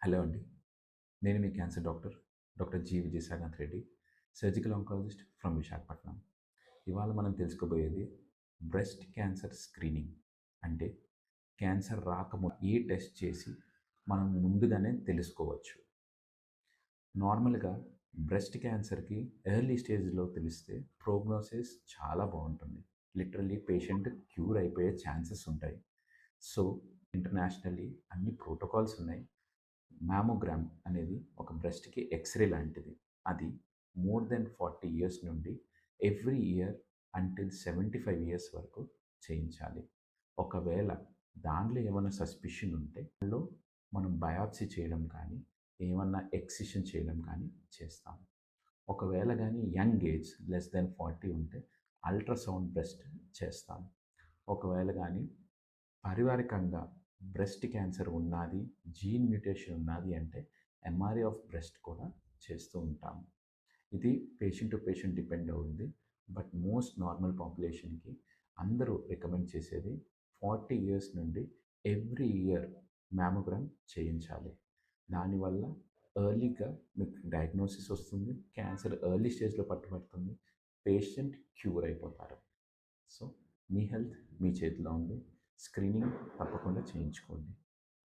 Hello అండి. నేను మీ cancer doctor, doctor G. Vijayasainath Reddy, surgical oncologist from Visakhapatnam. ఇవాళ మనం తెలుసుకోబోయేది బ్రెస్ట్ క్యాన్సర్ స్క్రీనింగ్. అంటే క్యాన్సర్ రాకముందు ఏ టెస్ట్ చేసి మనం ముందుగానే తెలుసుకోవచ్చు. నార్మల్‌గా బ్రెస్ట్ క్యాన్సర్‌కి ఎర్లీ స్టేజ్‌లో తెలిస్తే ప్రోగ్నోసిస్ చాలా బాగుంటుంది. లిటరల్లీ పేషెంట్ క్యూర్ అయిపోయే ఛాన్సెస్ ఉంటాయి. సో, ఇంటర్నేషనల్లీ అన్ని ప్రోటోకాల్స్ ఉన్నాయి. మ్యామోగ్రామ్ అనేది ఒక బ్రెస్ట్‌కి ఎక్స్‌రే లాంటిది. అది మోర్ దెన్ 40 ఇయర్స్ నుండి ఎవ్రీ ఇయర్ అంటిల్ 75 ఇయర్స్ వరకు చేయించాలి. ఒకవేళ దాంట్లో ఏమన్నా సస్పిషన్ ఉంటే దానిలో మనం బయాప్సీ చేయడం కానీ, ఏమన్నా ఎక్సిషన్ చేయడం కానీ చేస్తాం. ఒకవేళ గానీ యంగ్ ఏజ్ లెస్ దెన్ 40 ఉంటే అల్ట్రాసౌండ్ బ్రెస్ట్ చేస్తాం. ఒకవేళ గానీ పారివారికంగా బ్రెస్ట్ క్యాన్సర్ ఉన్నది, జీన్ మ్యుటేషన్ ఉన్నది అంటే ఎంఆర్ఐ ఆఫ్ బ్రెస్ట్ కూడా చేస్తూ ఉంటాము. ఇది పేషెంట్ టు పేషెంట్ డిపెండ్ అవుతుంది. బట్ మోస్ట్ నార్మల్ పాపులేషన్‌కి అందరూ రికమెండ్ చేసేది 40 ఇయర్స్ నుండి ఎవ్రీ ఇయర్ మ్యామోగ్రామ్ చేయించాలి. దానివల్ల ఎర్లీగా మీకు డయాగ్నోసిస్ వస్తుంది. క్యాన్సర్ ఎర్లీ స్టేజ్‌లో పట్టుబడుతుంది. పేషెంట్ క్యూర్ అయిపోతారు. సో, మీ హెల్త్ మీ చేతిలో ఉంది. స్క్రీనింగ్ తప్పకుండా చేయించుకోండి.